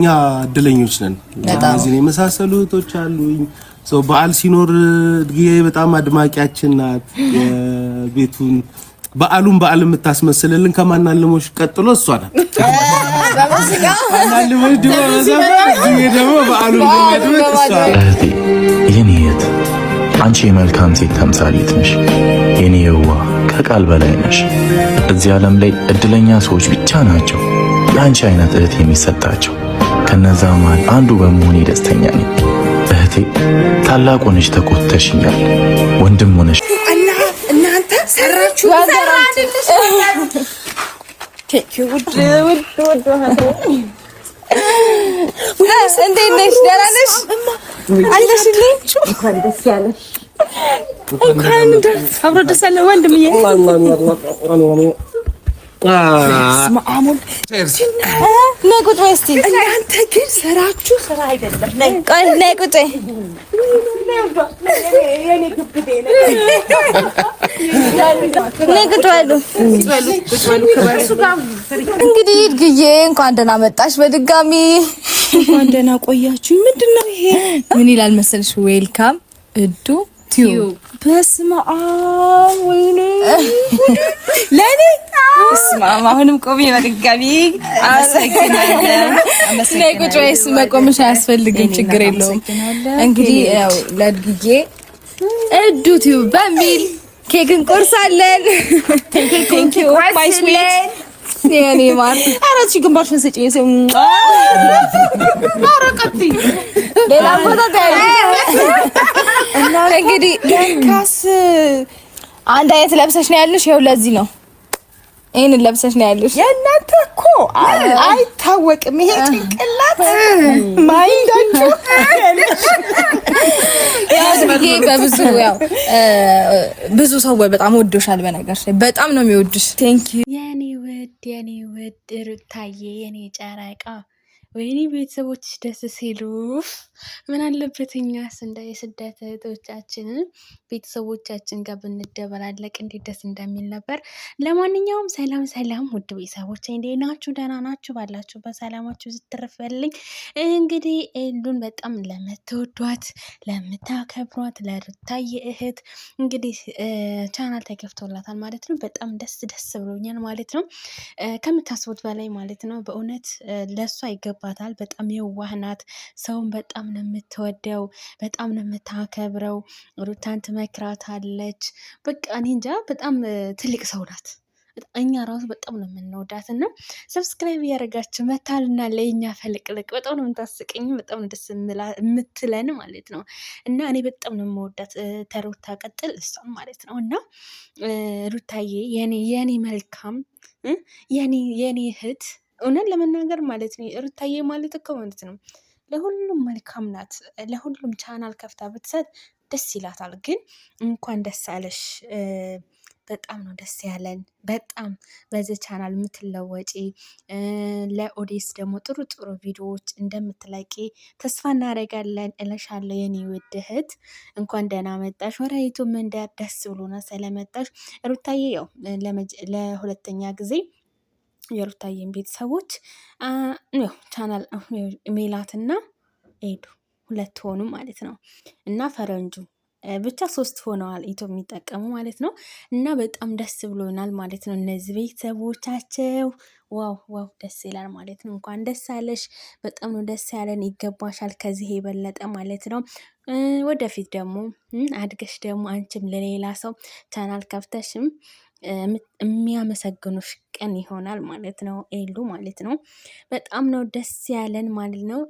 እኛ እድለኞች ነን። እነዚህ የመሳሰሉ እህቶች አሉኝ። ሰው በዓል ሲኖር እድግዬ በጣም አድማቂያችን ናት። የቤቱን በዓሉን በዓል የምታስመስልልን ከማናልሞሽ ቀጥሎ እሷ ናት። ማናልሞሽ ደግሞ በዓሉን እህቴ የኔ እህት አንቺ የመልካም ሴት ተምሳሌት ነሽ። የኔ የዋ ከቃል በላይ ነሽ። እዚህ ዓለም ላይ እድለኛ ሰዎች ብቻ ናቸው የአንቺ አይነት እህት የሚሰጣቸው። ከነዛ መሃል አንዱ በመሆኔ ደስተኛ ነኝ። እህቴ ታላቅ ሆነሽ ተቆጥተሽኛል። ወንድም ሆነሽ እናንተ ሰራችሁ እንዴት ነሽ? ደህና ነሽ? አለሽልኝ? እንኳን ደስ ያለሽ። እንኳን አብሮ ደስ ያለ ወንድምዬ። ነይ ቁጭ በይ እስኪ። እናንተ ግን ስራችሁ ስራ አይደለም። ነይ ቁጭ በይ። ነይ ቁጭ በሉ። እንግዲህ እድግዬ እንኳን ደህና መጣሽ በድጋሚ። እንኳን ደህና ቆያችሁኝ። ምንድን ነው ይሄ? ምን ይላል መሰልሽ? ዌልካም እዱ ቲዩብ። በስመ አብ ወይኔ ለኔ በስመ አብ። አሁንም ቆሜ በድጋሚ አመሰግናለሁ። ነይ ቁጭ በይ። መቆምሽ አያስፈልግም፣ ችግር የለውም። እንግዲህ ያው ለእድግዬ እዱ ቲዩብ በሚል ኬክ እንቆርሳለን። ቴንክ ዩ ማይ ስዊት የኔ ማር። ኧረ እቺ ግንባርሽን ስጪኝ። ኧረ ቀጥይ ሌላ ቦታ ታያለሽ። እና እንግዲህ ለካስ አንድ አይነት ለብሰሽ ነው ያለሽ። ይኸው ለዚህ ነው ይሄንን ለብሰሽ ነው ያለሽ። የእናንተ እኮ አይታወቅም ይሄ ጭንቅላት ማይንዳችሁ ያዝብዬ በብዙ ያው ብዙ ሰው በጣም ወዶሻል። በነገርሽ ላይ በጣም ነው የሚወድሽ። ቴንክ ዩ የኔ ውድ ሩታዬ የኔ ጨረቃ። ወይኔ ቤተሰቦችሽ ደስ ሲሉ ምን አለበት እኛስ እንደ የስደት እህቶቻችንን ቤተሰቦቻችን ጋር ብንደበላለቅ እንዴት ደስ እንደሚል ነበር። ለማንኛውም ሰላም ሰላም ውድ ቤተሰቦች እንዴት ናችሁ? ደህና ናችሁ? ባላችሁ በሰላማችሁ ዝትርፈልኝ። እንግዲህ ኤሉን በጣም ለምትወዷት ለምታከብሯት ለሩታዬ እህት እንግዲህ ቻናል ተከፍቶላታል ማለት ነው። በጣም ደስ ብሎኛል ማለት ነው። ከምታስቡት በላይ ማለት ነው። በእውነት ለእሷ ይገባታል። በጣም የዋህ ናት። ሰውን በጣም ነው የምትወደው፣ በጣም ነው የምታከብረው። ሩታን ትመክራታለች። በቃ እኔ እንጃ በጣም ትልቅ ሰው ናት። እኛ ራሱ በጣም ነው የምንወዳት እና ሰብስክራይብ እያደረጋችሁ መታልና ለእኛ ፈልቅልቅ። በጣም ነው የምታስቀኝ፣ በጣም ነው ደስ የምትለን ማለት ነው። እና እኔ በጣም ነው የምወዳት። ተሩታ ቀጥል እሷም ማለት ነው። እና ሩታዬ የኔ መልካም የኔ እህት እውነት ለመናገር ማለት ነው። ሩታዬ ማለት እኮ ማለት ነው ለሁሉም መልካም ናት። ለሁሉም ቻናል ከፍታ ብትሰጥ ደስ ይላታል። ግን እንኳን ደስ አለሽ። በጣም ነው ደስ ያለን። በጣም በዚህ ቻናል የምትለወጪ ለኦዲየንስ ደግሞ ጥሩ ቪዲዮዎች እንደምትለቂ ተስፋ እናደርጋለን እልሻለሁ የኔ ውድ እህት። እንኳን ደህና መጣሽ። ወደ ዩቱብ መንደር ደስ ብሎናል ስለመጣሽ ሩታዬ። ያው ለሁለተኛ ጊዜ የሩታዬን ቤተሰቦች ቻናል ሜላትና ኤዱ 2 ሆኑ ማለት ነው። እና ፈረንጁ ብቻ 3 ሆነዋል ኢትዮፕ የሚጠቀሙ ማለት ነው። እና በጣም ደስ ብሎናል ማለት ነው። እነዚህ ቤተሰቦቻቸው ዋው ደስ ይላል ማለት ነው። እንኳን ደስ አለሽ። በጣም ነው ደስ ያለን። ይገባሻል ከዚህ የበለጠ ማለት ነው። ወደፊት ደግሞ አድገሽ ደግሞ አንቺም ለሌላ ሰው ቻናል ከፍተሽም የሚያመሰግኑሽ ቀን ይሆናል ማለት ነው። ኤሉ ማለት ነው። በጣም ነው ደስ ያለን ማለት ነው።